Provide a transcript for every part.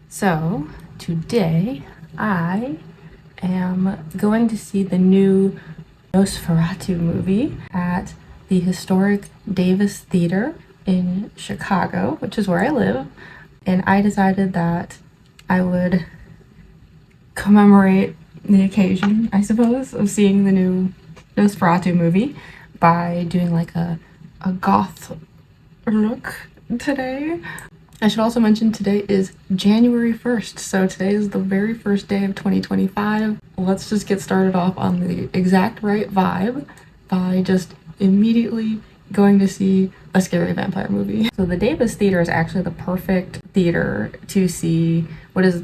So today I am going to see the new Nosferatu movie at the historic Davis Theater in Chicago, which is where I live. And I decided that I would commemorate the occasion, I suppose, of seeing the new Nosferatu movie by doing like a goth look today. I should also mention today is January 1st, so today is the very first day of 2025. Let's just get started off on the exact right vibe by just immediately going to see a scary vampire movie. So the Davis Theater is actually the perfect theater to see what is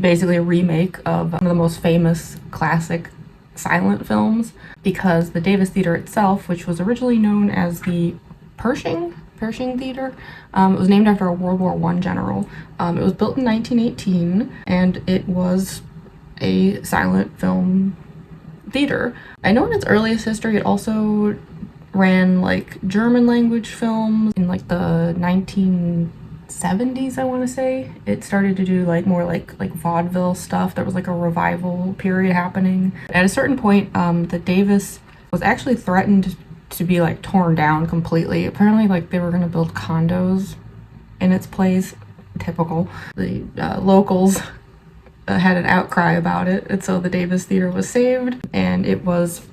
basically a remake of one of the most famous classic silent films, because the Davis Theater itself, which was originally known as the Pershing Theater. It was named after a World War I general. It was built in 1918, and it was a silent film theater. I know in its earliest history, it also ran like German language films in like the 1970s, I want to say. It started to do like more like vaudeville stuff. There was like a revival period happening. At a certain point, the Davis was actually threatened to be like torn down completely. Apparently like they were going to build condos in its place. Typical. The locals had an outcry about it, and so the Davis Theater was saved and it was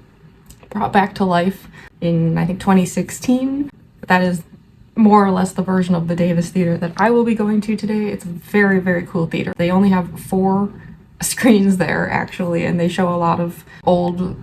brought back to life in I think 2016. That is more or less the version of the Davis Theater that I will be going to today. It's a very, very cool theater. They only have 4 screens there actually, and they show a lot of old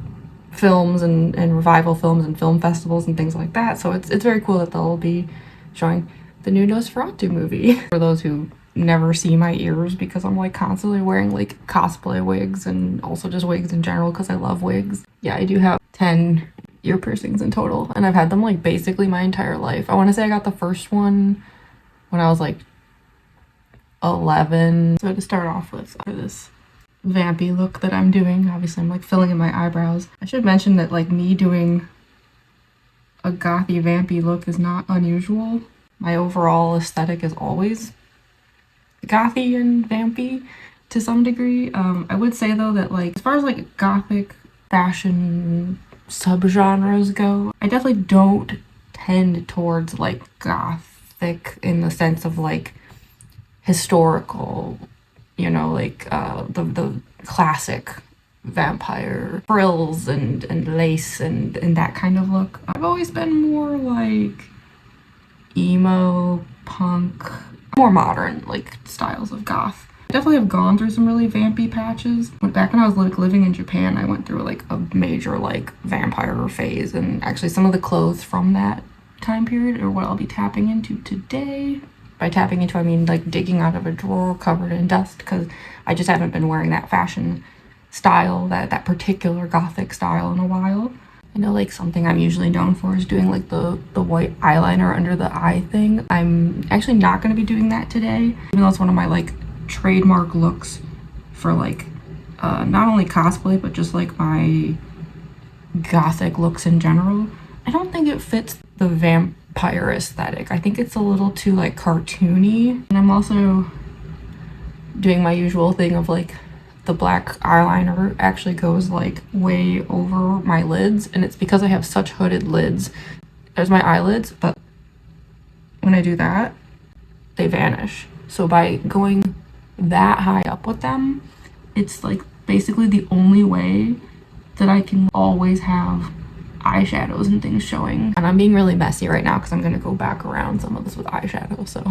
films and revival films and film festivals and things like that. So it's very cool that they'll be showing the new Nosferatu movie. For those who never see my ears, because I'm like constantly wearing like cosplay wigs and also just wigs in general because I love wigs. Yeah, I do have 10 ear piercings in total, and I've had them like basically my entire life. I want to say I got the first one when I was like 11. So to start off with, for this vampy look that I'm doing, obviously I'm like filling in my eyebrows. I should mention that like me doing a gothy vampy look is not unusual. My overall aesthetic is always gothy and vampy to some degree. I would say though that like as far as like gothic fashion subgenres go, I definitely don't tend towards like gothic in the sense of like historical, you know, like the classic vampire frills and lace and that kind of look. I've always been more like emo, punk, more modern like styles of goth. I definitely have gone through some really vampy patches. Back when I was like living in Japan, I went through like a major like vampire phase, and actually some of the clothes from that time period are what I'll be tapping into today. By tapping into, I mean like digging out of a drawer covered in dust, because I just haven't been wearing that fashion style, that particular gothic style in a while. I know like something I'm usually known for is doing like the white eyeliner under the eye thing. I'm actually not going to be doing that today, even though it's one of my like trademark looks for like not only cosplay but just like my gothic looks in general. I don't think it fits the vampire aesthetic. I think it's a little too like cartoony, and I'm also doing my usual thing of like the black eyeliner actually goes like way over my lids, and it's because I have such hooded lids. There's my eyelids, but when I do that, they vanish. So by going that high up with them, it's like basically the only way that I can always have eyeshadows and things showing. And I'm being really messy right now because I'm gonna go back around some of this with eyeshadow, so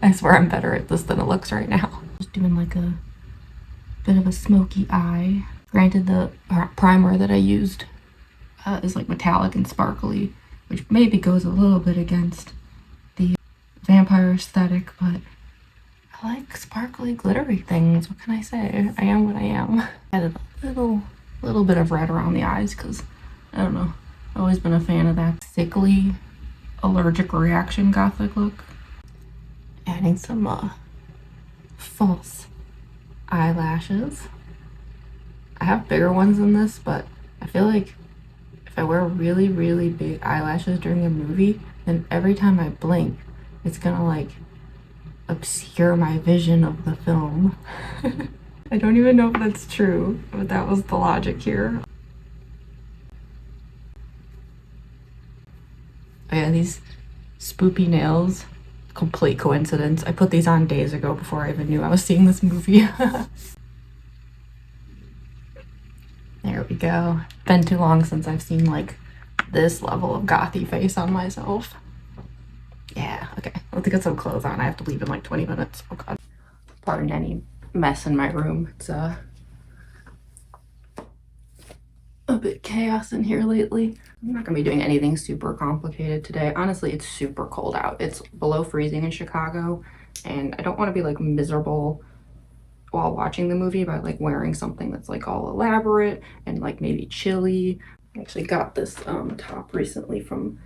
I swear I'm better at this than it looks right now. Just doing like a bit of a smoky eye. Granted, the primer that I used is like metallic and sparkly, which maybe goes a little bit against the vampire aesthetic, but I like sparkly, glittery things. What can I say? I am what I am. Added a little bit of red around the eyes because, I don't know, I've always been a fan of that sickly, allergic reaction gothic look. Adding some false eyelashes. I have bigger ones than this, but I feel like if I wear really, really big eyelashes during a movie, then every time I blink, it's gonna like obscure my vision of the film. I don't even know if that's true, but that was the logic here. Oh yeah, these spoopy nails, complete coincidence. I put these on days ago before I even knew I was seeing this movie. There we go. Been too long since I've seen like this level of gothy face on myself. Yeah, okay. Let's get some clothes on. I have to leave in like 20 minutes. Oh god. Pardon any mess in my room. It's a bit chaos in here lately. I'm not gonna be doing anything super complicated today. Honestly, it's super cold out. It's below freezing in Chicago, and I don't want to be like miserable while watching the movie by like wearing something that's like all elaborate and like maybe chilly. I actually got this top recently from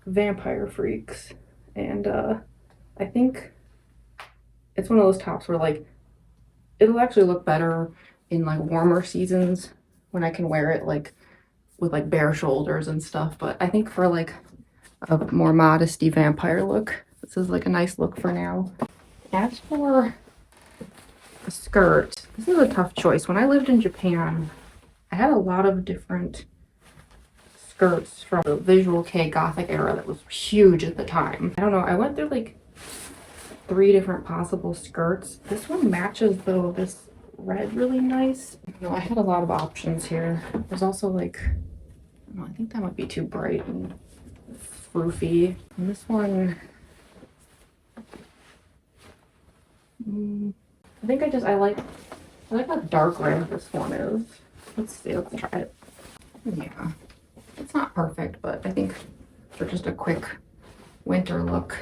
Vampire Freaks, and I think it's one of those tops where like it'll actually look better in like warmer seasons when I can wear it like with like bare shoulders and stuff, but I think for like a more modesty vampire look, this is like a nice look for now. As for a skirt, this is a tough choice. When I lived in Japan, I had a lot of different skirts from the visual kei gothic era that was huge at the time. I don't know, I went through like 3 different possible skirts. This one matches though this red really nice. You know, I had a lot of options here. There's also like, I don't know, I think that might be too bright and froofy. And this one, I think I like how dark red this one is. Let's see, let's try it. Yeah, it's not perfect, but I think for just a quick winter look,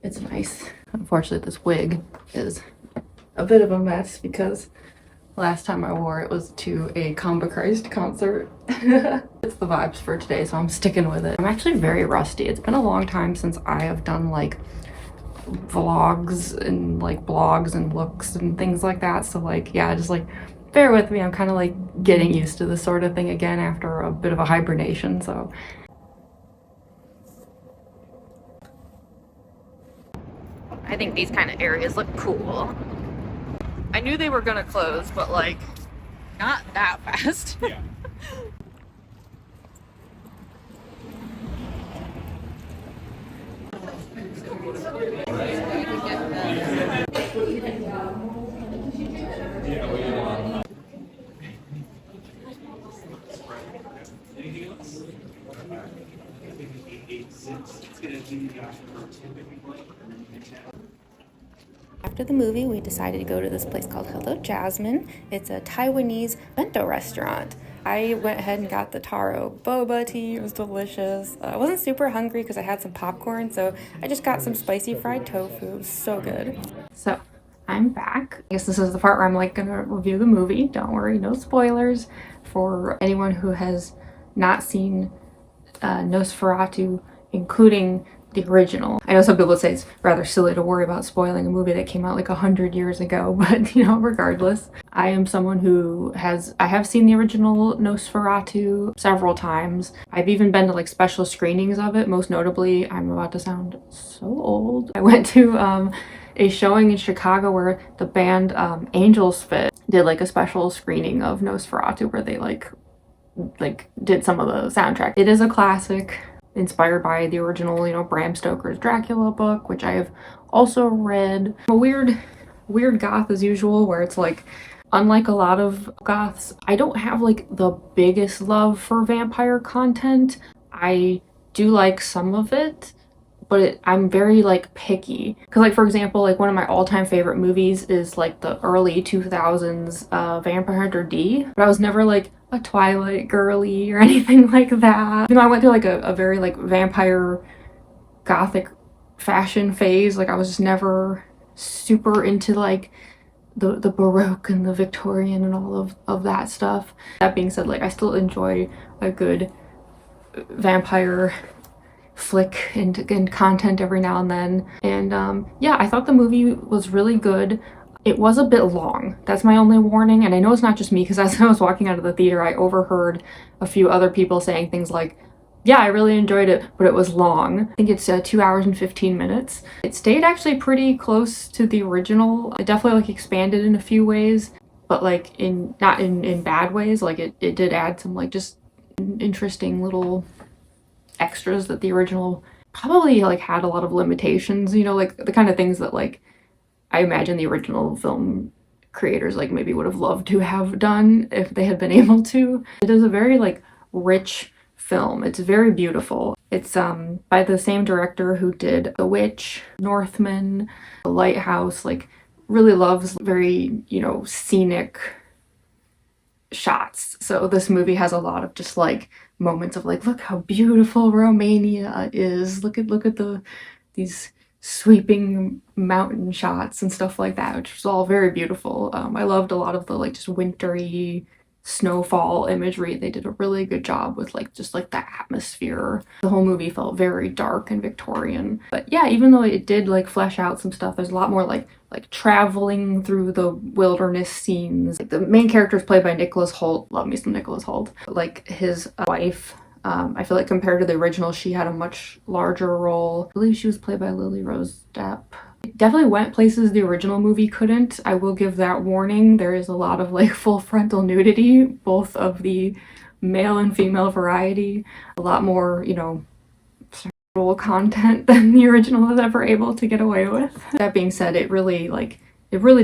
it's nice. Unfortunately, this wig is a bit of a mess because last time I wore it was to a Comba Christ concert. It's the vibes for today, so I'm sticking with it. I'm actually very rusty. It's been a long time since I have done like vlogs and like blogs and looks and things like that, so like yeah, just like bear with me. I'm kind of like getting used to this sort of thing again after a bit of a hibernation. So I think these kind of areas look cool. I knew they were gonna close, but like not that fast. Yeah. After the movie, we decided to go to this place called Hello Jasmine. It's a Taiwanese bento restaurant. I went ahead and got the taro boba tea. It was delicious. I wasn't super hungry because I had some popcorn, so I just got some spicy fried tofu. It was so good. So I'm back. I guess this is the part where I'm like gonna review the movie. Don't worry, no spoilers for anyone who has not seen Nosferatu, including the original. I know some people say it's rather silly to worry about spoiling a movie that came out like 100 years ago, but you know, regardless. I am someone who I have seen the original Nosferatu several times. I've even been to like special screenings of it. Most notably, I'm about to sound so old, I went to a showing in Chicago where the band Angels Fit did like a special screening of Nosferatu where they like did some of the soundtrack. It is a classic, inspired by the original, you know, Bram Stoker's Dracula book, which I have also read. A weird goth as usual, where it's like, unlike a lot of goths, I don't have like the biggest love for vampire content. I do like some of it, but I'm very like picky. Cause like, for example, like one of my all-time favorite movies is like the early 2000s Vampire Hunter D, but I was never like a Twilight girly or anything like that. You know, I went through like a very like vampire gothic fashion phase. Like I was just never super into like the Baroque and the Victorian and all of that stuff. That being said, like I still enjoy a good vampire flick and content every now and then. And yeah, I thought the movie was really good. It was a bit long. That's my only warning. And I know it's not just me, because as I was walking out of the theater, I overheard a few other people saying things like, yeah, I really enjoyed it, but it was long. I think it's 2 hours and 15 minutes. It stayed actually pretty close to the original. It definitely like expanded in a few ways, but like in not in bad ways. Like it did add some like just interesting little extras that the original probably like had a lot of limitations, you know, like the kind of things that like I imagine the original film creators like maybe would have loved to have done if they had been able to. It is a very like rich film. It's very beautiful. It's by the same director who did The Witch, Northman, The Lighthouse, like really loves very, you know, scenic shots. So this movie has a lot of just like moments of like, look how beautiful Romania is. Look at these sweeping mountain shots and stuff like that, which was all very beautiful. I loved a lot of the like just wintry snowfall imagery. They did a really good job with like just like the atmosphere. The whole movie felt very dark and Victorian. But yeah, even though it did like flesh out some stuff, there's a lot more like traveling through the wilderness scenes. Like, the main character is played by Nicholas Hoult. Love me some Nicholas Hoult. Like his wife, I feel like compared to the original, she had a much larger role. I believe she was played by Lily Rose Depp. It definitely went places the original movie couldn't. I will give that warning. There is a lot of like full frontal nudity, both of the male and female variety. A lot more, you know, sexual content than the original was ever able to get away with. That being said, it really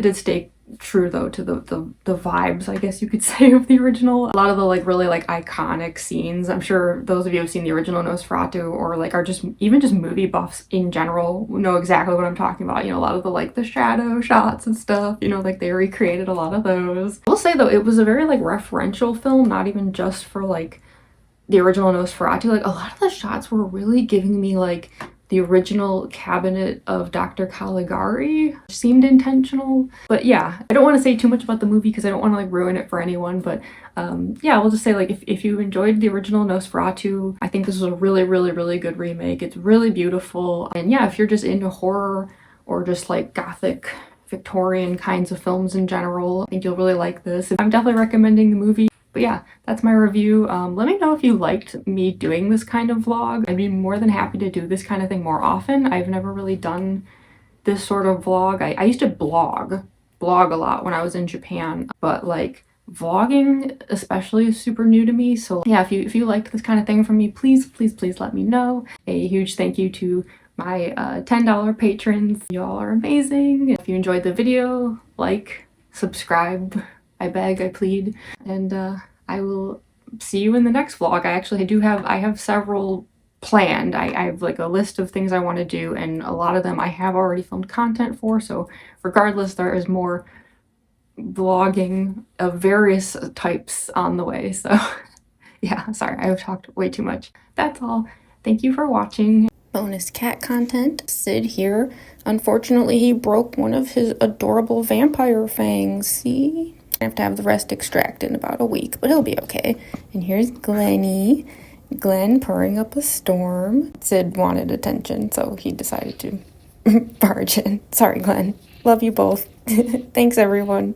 did stay true though to the vibes, I guess you could say, of the original. A lot of the like really like iconic scenes, I'm sure those of you who've seen the original Nosferatu or like are just even just movie buffs in general know exactly what I'm talking about. You know, a lot of the like the shadow shots and stuff, you know, like they recreated a lot of those. I will say though, it was a very like referential film, not even just for like the original Nosferatu. Like a lot of the shots were really giving me like the original cabinet of Dr. Caligari, which seemed intentional. But yeah, I don't want to say too much about the movie because I don't want to like ruin it for anyone. But yeah, we'll just say like if you enjoyed the original Nosferatu, I think this is a really good remake. It's really beautiful. And yeah, if you're just into horror or just like gothic Victorian kinds of films in general, I think you'll really like this. I'm definitely recommending the movie. But yeah, that's my review. Let me know if you liked me doing this kind of vlog. I'd be more than happy to do this kind of thing more often. I've never really done this sort of vlog. I used to blog a lot when I was in Japan, but like vlogging especially is super new to me. So yeah, if you liked this kind of thing from me, please let me know. A huge thank you to my $10 patrons. You all are amazing. If you enjoyed the video, like, subscribe, I beg, I plead, and I will see you in the next vlog. I have several planned. I have like a list of things I want to do, and a lot of them I have already filmed content for, so regardless, there is more vlogging of various types on the way. So yeah, sorry, I've talked way too much. That's all. Thank you for watching. Bonus cat content. Sid here. Unfortunately, he broke one of his adorable vampire fangs. See? I have to have the rest extracted in about a week, but he'll be okay. And here's Glenny. Glenn purring up a storm. Sid wanted attention, so he decided to barge in. Sorry, Glenn. Love you both. Thanks, everyone.